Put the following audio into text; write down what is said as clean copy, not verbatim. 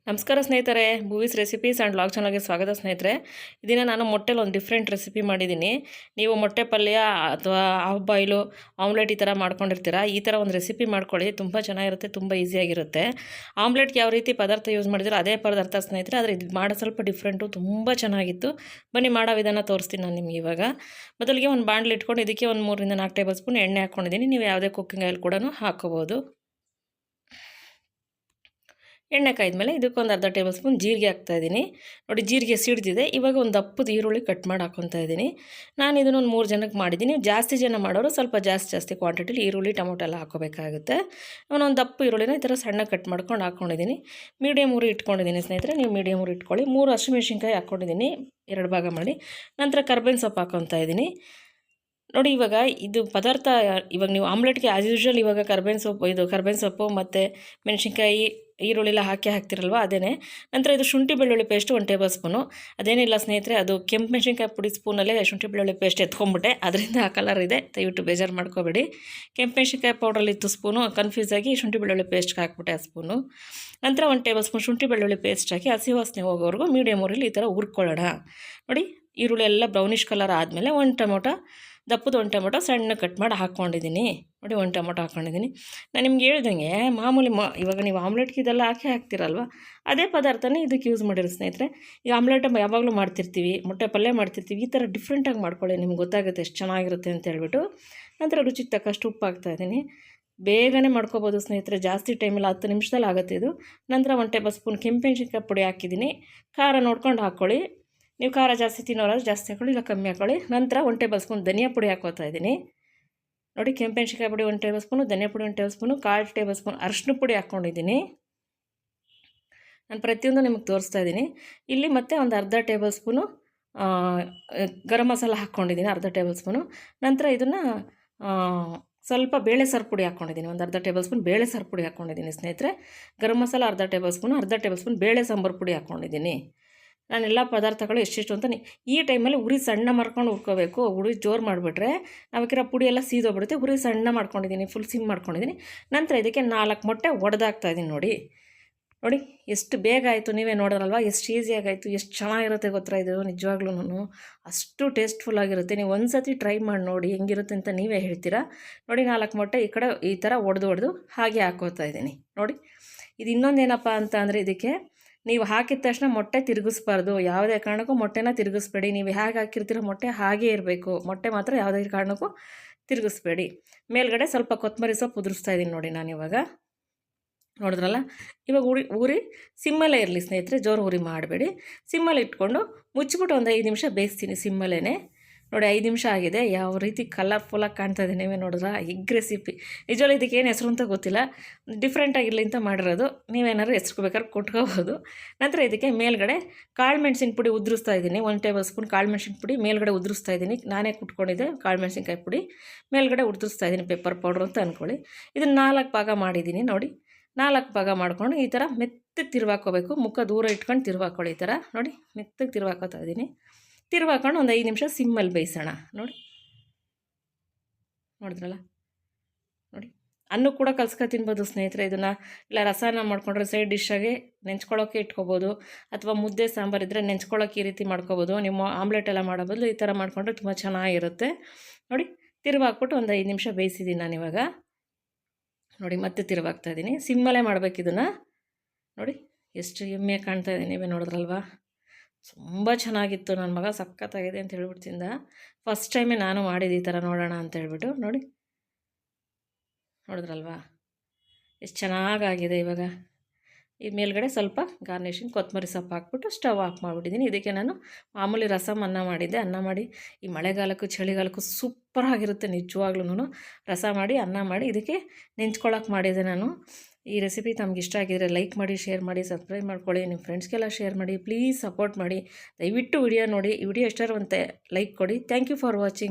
ನಮಸ್ಕಾರ ಸ್ನೇಹಿತರೆ, movies recipes and vlog ಚಾನಲ್ಗೆ ಸ್ವಾಗತ ಸ್ನೇಹಿತರೆ. ಇದನ್ನು ನಾನು ಮೊಟ್ಟೆಲಿ ಒಂದು ಡಿಫ್ರೆಂಟ್ ರೆಸಿಪಿ ಮಾಡಿದ್ದೀನಿ. ನೀವು ಮೊಟ್ಟೆ ಪಲ್ಯ ಅಥವಾ ಹಾಫ್ ಬಾಯ್ಲು ಆಮ್ಲೆಟ್ ಈ ಥರ ಮಾಡ್ಕೊಂಡಿರ್ತೀರ. ಈ ಥರ ಒಂದು ರೆಸಿಪಿ ಮಾಡ್ಕೊಳ್ಳಿ, ತುಂಬ ಚೆನ್ನಾಗಿರುತ್ತೆ, ತುಂಬ ಈಸಿಯಾಗಿರುತ್ತೆ. ಆಮ್ಲೆಟ್ಗೆ ಯಾವ ರೀತಿ ಪದಾರ್ಥ ಯೂಸ್ ಮಾಡಿದ್ರೆ ಅದೇ ಪದಾರ್ಥ ಸ್ನೇಹಿತರೆ, ಆದರೆ ಇದು ಮಾಡೋ ಸ್ವಲ್ಪ ಡಿಫ್ರೆಂಟು, ತುಂಬ ಚೆನ್ನಾಗಿತ್ತು. ಬನ್ನಿ ಮಾಡೋ ವಿಧಾನ ತೋರಿಸ್ತೀನಿ ನಾನು ನಿಮಗೆ ಇವಾಗ. ಮೊದಲಿಗೆ ಒಂದು ಬಾಣಲಿ ಇಟ್ಕೊಂಡು ಇದಕ್ಕೆ ಒಂದು 3 ರಿಂದ 4 ಟೇಬಲ್ ಸ್ಪೂನ್ ಎಣ್ಣೆ ಹಾಕ್ಕೊಂಡಿದ್ದೀನಿ. ನೀವು ಯಾವುದೇ ಕುಕ್ಕಿಂಗ್ ಆಯಿಲ್ ಕೂಡ ಹಾಕ್ಕೋಬೋದು. ಎಣ್ಣೆ ಕಾಯ್ದ್ಮೇಲೆ ಇದಕ್ಕೊಂದು ಅರ್ಧ ಟೇಬಲ್ ಸ್ಪೂನ್ ಜೀರಿಗೆ ಹಾಕ್ತಾಯಿದ್ದೀನಿ. ನೋಡಿ, ಜೀರಿಗೆ ಸಿಡ್ದಿದೆ. ಇವಾಗ ಒಂದು ದಪ್ಪದ ಈರುಳ್ಳಿ ಕಟ್ ಮಾಡಿ ಹಾಕ್ಕೊತಾ ಇದ್ದೀನಿ. ನಾನು ಇದನ್ನು ಒಂದು 3 ಜನಕ್ಕೆ ಮಾಡಿದ್ದೀನಿ. ಜಾಸ್ತಿ ಜನ ಮಾಡೋರು ಸ್ವಲ್ಪ ಜಾಸ್ತಿ ಕ್ವಾಂಟಿಟಿಲಿ ಈರುಳ್ಳಿ ಟೊಮೊಟೊ ಎಲ್ಲ ಹಾಕೋಬೇಕಾಗುತ್ತೆ. ಒಂದು ದಪ್ಪ ಈರುಳ್ಳಿನ ಈ ಥರ ಸಣ್ಣ ಕಟ್ ಮಾಡ್ಕೊಂಡು ಹಾಕ್ಕೊಂಡಿದ್ದೀನಿ. ಮೀಡಿಯಮ್ ಉರಿ ಇಟ್ಕೊಂಡಿದ್ದೀನಿ ಸ್ನೇಹಿತರೆ, ನೀವು ಮೀಡಿಯಮ್ ಉರಿ ಇಟ್ಕೊಳ್ಳಿ. 3 ಹಸಿಮೆಣಸಿನ್ಕಾಯಿ ಹಾಕ್ಕೊಂಡಿದ್ದೀನಿ, 2 ಭಾಗ ಮಾಡಿ. ನಂತರ ಕರ್ಬೇವಿನ ಸೊಪ್ಪು ಹಾಕ್ಕೊತಾ ಇದ್ದೀನಿ. ನೋಡಿ, ಇವಾಗ ಇದು ಪದಾರ್ಥ ಇವಾಗ ನೀವು ಆಮ್ಲೆಟ್ಗೆ ಆ್ಯಸ್ ಯೂಶ್ವಲ್ ಇವಾಗ ಕರ್ಬೇವಿನ ಸೊಪ್ಪು ಮತ್ತು ಮೆಣಸಿನ್ಕಾಯಿ ಈರುಳ್ಳಿ ಎಲ್ಲ ಹಾಕ್ತಿರಲ್ವ, ಅದೇ. ನಂತರ ಇದು ಶುಂಠಿ ಬೆಳ್ಳುಳ್ಳಿ ಪೇಸ್ಟ್ 1 ಟೇಬಲ್ ಸ್ಪೂನು. ಅದೇನಿಲ್ಲ ಸ್ನೇಹಿತರೆ, ಅದು ಕೆಂಪು ಮೆಣಸಿನ್ಕಾಯಿ ಪುಡಿ ಸ್ಪೂನಲ್ಲೇ ಶುಂಠಿ ಬೆಳ್ಳುಳ್ಳಿ ಪೇಸ್ಟ್ ಎತ್ಕೊಂಡ್ಬಿಟ್ಟೆ, ಅದರಿಂದ ಆ ಕಲರ್ ಇದೆ, ದಯವಿಟ್ಟು ಬೇಜಾರು ಮಾಡ್ಕೋಬೇಡಿ. ಕೆಂಪು ಮೆಣಸಿನ್ಕಾಯಿ ಪೌಡ್ರಲ್ಲಿ ಇತ್ತು ಸ್ಪೂನು, ಕನ್ಫ್ಯೂಸ್ ಆಗಿ ಶುಂಠಿ ಬೆಳ್ಳುಳ್ಳಿ ಪೇಸ್ಟ್ಗೆ ಹಾಕ್ಬಿಟ್ಟೆ ಆ ಸ್ಪೂನು. ನಂತರ 1 ಟೇಬಲ್ ಸ್ಪೂನ್ ಶುಂಠಿ ಬೆಳ್ಳುಳ್ಳಿ ಪೇಸ್ಟ್ ಹಾಕಿ ಹಸಿ ವಾಸನೆ ಹೋಗೋವರೆಗೂ ಮೀಡಿಯಮ್ ಊರಲ್ಲಿ ಈ ಥರ ಹುರ್ಕೊಳ್ಳೋಣ. ನೋಡಿ, ಈರುಳ್ಳಿ ಎಲ್ಲ ಬ್ರೌನಿಷ್ ಕಲರ್ ಆದಮೇಲೆ 1 ಟೊಮೊಟೊ, ದಪ್ಪದ 1 ಟೊಮೊಟೊ ಸಣ್ಣ ಕಟ್ ಮಾಡಿ ಹಾಕ್ಕೊಂಡಿದ್ದೀನಿ. ನೋಡಿ, 1 ಟೊಮೊಟೊ ಹಾಕ್ಕೊಂಡಿದ್ದೀನಿ. ನಾನು ನಿಮ್ಗೆ ಹೇಳ್ದಂಗೆ ಮಾಮೂಲಿ ಇವಾಗ ನೀವು ಆಮ್ಲೆಟ್ಗೆ ಇದೆಲ್ಲ ಹಾಕ್ತಿರಲ್ವ, ಅದೇ ಪದಾರ್ಥನೇ ಇದಕ್ಕೆ ಯೂಸ್ ಮಾಡಿರೋ ಸ್ನೇಹಿತರೆ. ಈ ಆಮ್ಲೆಟ್ ಯಾವಾಗಲೂ ಮಾಡ್ತಿರ್ತೀವಿ, ಮೊಟ್ಟೆ ಪಲ್ಯ ಮಾಡ್ತಿರ್ತೀವಿ, ಈ ಥರ ಡಿಫ್ರೆಂಟಾಗಿ ಮಾಡ್ಕೊಳ್ಳಿ, ನಿಮ್ಗೆ ಗೊತ್ತಾಗುತ್ತೆ ಎಷ್ಟು ಚೆನ್ನಾಗಿರುತ್ತೆ ಅಂತ ಹೇಳ್ಬಿಟ್ಟು. ನಂತರ ರುಚಿಗೆ ತಕ್ಕಷ್ಟು ಉಪ್ಪು ಹಾಕ್ತಾಯಿದ್ದೀನಿ. ಬೇಗನೆ ಮಾಡ್ಕೋಬೋದು ಸ್ನೇಹಿತರೆ, ಜಾಸ್ತಿ ಟೈಮಿಲ್ಲ, 10 ನಿಮಿಷದಲ್ಲಿ ಆಗುತ್ತೆ ಇದು. ನಂತರ 1 ಟೇಬಲ್ ಸ್ಪೂನ್ ಕೆಂಪು ಮೆಣಸಿನ್ಕಾಯಿ ಪುಡಿ ಹಾಕಿದ್ದೀನಿ. ಖಾರ ನೋಡ್ಕೊಂಡು ಹಾಕ್ಕೊಳ್ಳಿ, ನೀವು ಖಾರ ಜಾಸ್ತಿ ತಿನ್ನೋರಾದ್ರೆ ಜಾಸ್ತಿ ಹಾಕ್ಕೊಳ್ಳಿ, ಇಲ್ಲ ಕಮ್ಮಿ ಹಾಕ್ಕೊಳ್ಳಿ. ನಂತರ 1 ಟೇಬಲ್ ಸ್ಪೂನ್ ಧನಿಯಾ ಪುಡಿ ಹಾಕ್ಕೋತಾ ಇದ್ದೀನಿ. ನೋಡಿ, ಕೆಂಪು ಮೆಣಸಿನ್ಕಾಯಿ ಪುಡಿ 1 ಟೇಬಲ್ ಸ್ಪೂನು, ಧನಿಯಾ ಪುಡಿ 1 ಟೇಬಲ್ ಸ್ಪೂನು, 1/4 ಟೇಬಲ್ ಸ್ಪೂನ್ ಅರಿಶಿನ ಪುಡಿ ಹಾಕ್ಕೊಂಡಿದ್ದೀನಿ. ನಾನು ಪ್ರತಿಯೊಂದು ನಿಮಗೆ ತೋರಿಸ್ತಾ ಇದ್ದೀನಿ. ಇಲ್ಲಿ ಮತ್ತೆ ಒಂದು ಅರ್ಧ ಟೇಬಲ್ ಸ್ಪೂನು ಗರಂ ಮಸಾಲ ಹಾಕ್ಕೊಂಡಿದ್ದೀನಿ, ಅರ್ಧ ಟೇಬಲ್ ಸ್ಪೂನು. ನಂತರ ಇದನ್ನು ಸ್ವಲ್ಪ ಬೇಳೆ ಸಾರು ಪುಡಿ ಹಾಕ್ಕೊಂಡಿದ್ದೀನಿ, ಒಂದು ಅರ್ಧ ಟೇಬಲ್ ಸ್ಪೂನ್ ಬೇಳೆ ಸಾರು ಪುಡಿ ಹಾಕ್ಕೊಂಡಿದ್ದೀನಿ ಸ್ನೇಹಿತರೆ. ಗರಂ ಮಸಾಲ ಅರ್ಧ ಟೇಬಲ್ ಸ್ಪೂನು, ಅರ್ಧ ಟೇಬಲ್ ಸ್ಪೂನ್ ಬೇಳೆ ಸಾಂಬಾರು ಪುಡಿ ಹಾಕ್ಕೊಂಡಿದ್ದೀನಿ. ನಾನೆಲ್ಲ ಪದಾರ್ಥಗಳು ಎಷ್ಟೆಷ್ಟು ಅಂತ ಈ ಟೈಮಲ್ಲಿ ಉರಿ ಸಣ್ಣ ಮಾಡ್ಕೊಂಡು ಹುರ್ಕೋಬೇಕು. ಉರಿ ಜೋರು ಮಾಡಿಬಿಟ್ರೆ ನಾವಕ್ಕಿರೋ ಪುಡಿ ಎಲ್ಲ ಸೀದೋಗ್ಬಿಡುತ್ತೆ. ಉರಿ ಸಣ್ಣ ಮಾಡ್ಕೊಂಡಿದ್ದೀನಿ, ಫುಲ್ ಸಿಮ್ ಮಾಡ್ಕೊಂಡಿದ್ದೀನಿ. ನಂತರ ಇದಕ್ಕೆ 4 ಮೊಟ್ಟೆ ಒಡೆದಾಕ್ತಾಯಿದ್ದೀನಿ. ನೋಡಿ ಎಷ್ಟು ಬೇಗ ಆಯಿತು, ನೀವೇ ನೋಡೋರಲ್ವ ಎಷ್ಟು ಈಸಿಯಾಗಾಯಿತು, ಎಷ್ಟು ಚೆನ್ನಾಗಿರುತ್ತೆ ಗೊತ್ತಾ ಇದು. ನಿಜವಾಗ್ಲೂ ಅಷ್ಟು ಟೇಸ್ಟ್ಫುಲ್ಲಾಗಿರುತ್ತೆ. ನೀವು ಒಂದು ಸತಿ ಟ್ರೈ ಮಾಡಿ ನೋಡಿ ಹೆಂಗಿರುತ್ತೆ ಅಂತ ನೀವೇ ಹೇಳ್ತೀರಾ. ನೋಡಿ, 4 ಮೊಟ್ಟೆ ಈ ಕಡೆ ಈ ಥರ ಒಡೆದು ಹಾಗೆ ಹಾಕೋತಾ ಇದ್ದೀನಿ. ನೋಡಿ, ಇದು ಇನ್ನೊಂದೇನಪ್ಪ ಅಂತ ಅಂದರೆ, ಇದಕ್ಕೆ ನೀವು ಹಾಕಿದ ತಕ್ಷಣ ಮೊಟ್ಟೆ ತಿರುಗಿಸ್ಬಾರ್ದು, ಯಾವುದೇ ಕಾರಣಕ್ಕೂ ಮೊಟ್ಟೆನ ತಿರುಗಿಸ್ಬೇಡಿ. ನೀವು ಹೇಗೆ ಹಾಕಿರ್ತೀರೋ ಮೊಟ್ಟೆ ಹಾಗೇ ಇರಬೇಕು. ಮೊಟ್ಟೆ ಮಾತ್ರ ಯಾವುದೇ ಕಾರಣಕ್ಕೂ ತಿರುಗಿಸ್ಬೇಡಿ. ಮೇಲ್ಗಡೆ ಸ್ವಲ್ಪ ಕೊತ್ತಂಬರಿ ಸೊಪ್ಪು ಉದುರಿಸ್ತಾ ಇದ್ದೀನಿ. ನೋಡಿ, ನಾನಿವಾಗ ನೋಡಿದ್ರಲ್ಲ, ಇವಾಗ ಉರಿ ಸಿಮ್ಮಲ್ಲೇ ಇರಲಿ ಸ್ನೇಹಿತರೆ, ಜೋರು ಉರಿ ಮಾಡಬೇಡಿ. ಸಿಮ್ಮಲ್ಲಿ ಇಟ್ಕೊಂಡು ಮುಚ್ಚಿಬಿಟ್ಟು ಒಂದು 5 ನಿಮಿಷ ಬೇಯಿಸ್ತೀನಿ ಸಿಮ್ಮಲ್ಲೇ. ನೋಡಿ, 5 ನಿಮಿಷ ಆಗಿದೆ. ಯಾವ ರೀತಿ ಕಲರ್ಫುಲ್ಲಾಗಿ ಕಾಣ್ತಾ ಇದೆ, ನೀವೇ ನೋಡಿದ್ರ. ಎಗ್ ರೆಸಿಪಿ ನಿಜವಲ್ಲ, ಇದಕ್ಕೆ ಏನು ಹೆಸರು ಅಂತ ಗೊತ್ತಿಲ್ಲ, ಡಿಫ್ರೆಂಟಾಗಿರಲಿ ಅಂತ ಮಾಡಿರೋದು. ನೀವೇನಾದ್ರು ಹೆಸ್ರು ಕೊಟ್ಕೋಬೋದು. ನಂತರ ಇದಕ್ಕೆ ಮೇಲ್ಗಡೆ ಕಾಳು ಮೆಣಸಿನ ಪುಡಿ ಉದುರಿಸ್ತಾ ಇದ್ದೀನಿ. 1 ಟೇಬಲ್ ಸ್ಪೂನ್ ಕಾಳು ಮೆಣಸಿನ ಪುಡಿ ಮೇಲ್ಗಡೆ ಉದುರಿಸ್ತಾ ಇದ್ದೀನಿ. ನಾನೇ ಕುಟ್ಕೊಂಡಿದ್ದೆ ಕಾಳು ಮೆಣಸಿನ್ಕಾಯಿ ಪುಡಿ ಮೇಲ್ಗಡೆ ಉದುರಿಸ್ತಾ ಇದ್ದೀನಿ, ಪೆಪ್ಪರ್ ಪೌಡ್ರ್ ಅಂತ ಅಂದ್ಕೊಳ್ಳಿ. ಇದನ್ನು 4 ಭಾಗ ಮಾಡಿದ್ದೀನಿ. ನೋಡಿ, 4 ಭಾಗ ಮಾಡ್ಕೊಂಡು ಈ ಥರ ಮೆತ್ತಗೆ ತಿರುವಾಕೋಬೇಕು. ಮುಖ ದೂರ ಇಟ್ಕೊಂಡು ತಿರುವಾಕೊಳ್ಳಿ. ಈ ಥರ ನೋಡಿ, ಮೆತ್ತಗೆ ತಿರುವಾಕೋತಾ ಇದ್ದೀನಿ. ತಿರುವಾಕೊಂಡು ಒಂದು 5 ನಿಮಿಷ ಸಿಮ್ಮಲ್ಲಿ ಬೇಯಿಸೋಣ. ನೋಡಿದ್ರಲ್ಲ. ನೋಡಿ, ಅನ್ನು ಕೂಡ ಕಲ್ಸ್ಕೊ ತಿನ್ಬೋದು ಸ್ನೇಹಿತರೆ. ಇದನ್ನು ಇಲ್ಲ ರಸನ ಮಾಡ್ಕೊಂಡ್ರೆ ಸೈಡ್ ಡಿಶ್ಶಾಗಿ ನೆಂಚ್ಕೊಳ್ಳೋಕ್ಕೆ ಇಟ್ಕೋಬೋದು, ಅಥವಾ ಮುದ್ದೆ ಸಾಂಬಾರು ಇದ್ದರೆ ನೆಂಚ್ಕೊಳ್ಳೋಕೆ ಈ ರೀತಿ ಮಾಡ್ಕೋಬೋದು. ನಿಮ್ಮ ಆಮ್ಲೆಟ್ ಎಲ್ಲ ಮಾಡೋ ಬದಲು ಈ ಥರ ಮಾಡಿಕೊಂಡ್ರೆ ತುಂಬ ಚೆನ್ನಾಗಿರುತ್ತೆ. ನೋಡಿ, ತಿರುವಾಕ್ಬಿಟ್ಟು ಒಂದು 5 ನಿಮಿಷ ಬೇಯಿಸಿದ್ದೀನಿ ನಾನಿವಾಗ. ನೋಡಿ, ಮತ್ತೆ ತಿರುವಾಗ್ತಾಯಿದ್ದೀನಿ. ಸಿಮ್ಮಲ್ಲೇ ಮಾಡಬೇಕು ಇದನ್ನು. ನೋಡಿ, ಎಷ್ಟು ಎಮ್ಮೆ ಕಾಣ್ತಾ ಇದೆ, ನೀವೇ ನೋಡಿದ್ರಲ್ವ. ತುಂಬ ಚೆನ್ನಾಗಿತ್ತು. ನನ್ನ ಮಗ ಸಖತ್ತಾಗಿದೆ ಅಂತ ಹೇಳ್ಬಿಟ್ಟು ತಿಂದ. ಫಸ್ಟ್ ಟೈಮೇ ನಾನು ಮಾಡಿದ್ದು ಈ ಥರ ನೋಡೋಣ ಅಂತ ಹೇಳ್ಬಿಟ್ಟು. ನೋಡಿದ್ರಲ್ವಾ ಎಷ್ಟು ಚೆನ್ನಾಗಾಗಿದೆ. ಇವಾಗ ಈ ಮೇಲ್ಗಡೆ ಸ್ವಲ್ಪ ಗಾರ್ನಿಷಿಂಗ್ ಕೊತ್ತಂಬರಿ ಸೊಪ್ಪು ಹಾಕ್ಬಿಟ್ಟು ಸ್ಟವ್ ಆಫ್ ಮಾಡಿಬಿಟ್ಟಿದ್ದೀನಿ. ಇದಕ್ಕೆ ನಾನು ಮಾಮೂಲಿ ರಸಮ್ ಅನ್ನ ಮಾಡಿದ್ದೆ. ಅನ್ನ ಮಾಡಿ ಈ ಮಳೆಗಾಲಕ್ಕೂ ಚಳಿಗಾಲಕ್ಕೂ ಸೂಪರಾಗಿರುತ್ತೆ ನಿಜವಾಗ್ಲೂ. ರಸ ಮಾಡಿ ಅನ್ನ ಮಾಡಿ ಇದಕ್ಕೆ ನೆಂಚ್ಕೊಳ್ಳೋಕೆ ಮಾಡಿದ್ದೆ ನಾನು. ಈ ರೆಸಿಪಿ ತಮ್ಗೆ ಇಷ್ಟ ಆಗಿದರೆ ಲೈಕ್ ಮಾಡಿ, ಶೇರ್ ಮಾಡಿ, ಸಬ್ಸ್ಕ್ರೈಬ್ ಮಾಡ್ಕೊಳ್ಳಿ, ನಿಮ್ಮ ಫ್ರೆಂಡ್ಸ್ಗೆಲ್ಲ ಶೇರ್ ಮಾಡಿ, ಪ್ಲೀಸ್ ಸಪೋರ್ಟ್ ಮಾಡಿ. ದಯವಿಟ್ಟು ವಿಡಿಯೋ ನೋಡಿ. ಈ ವಿಡಿಯೋ ಇಷ್ಟರಂತೆ ಲೈಕ್ ಕೊಡಿ. Thank you for watching.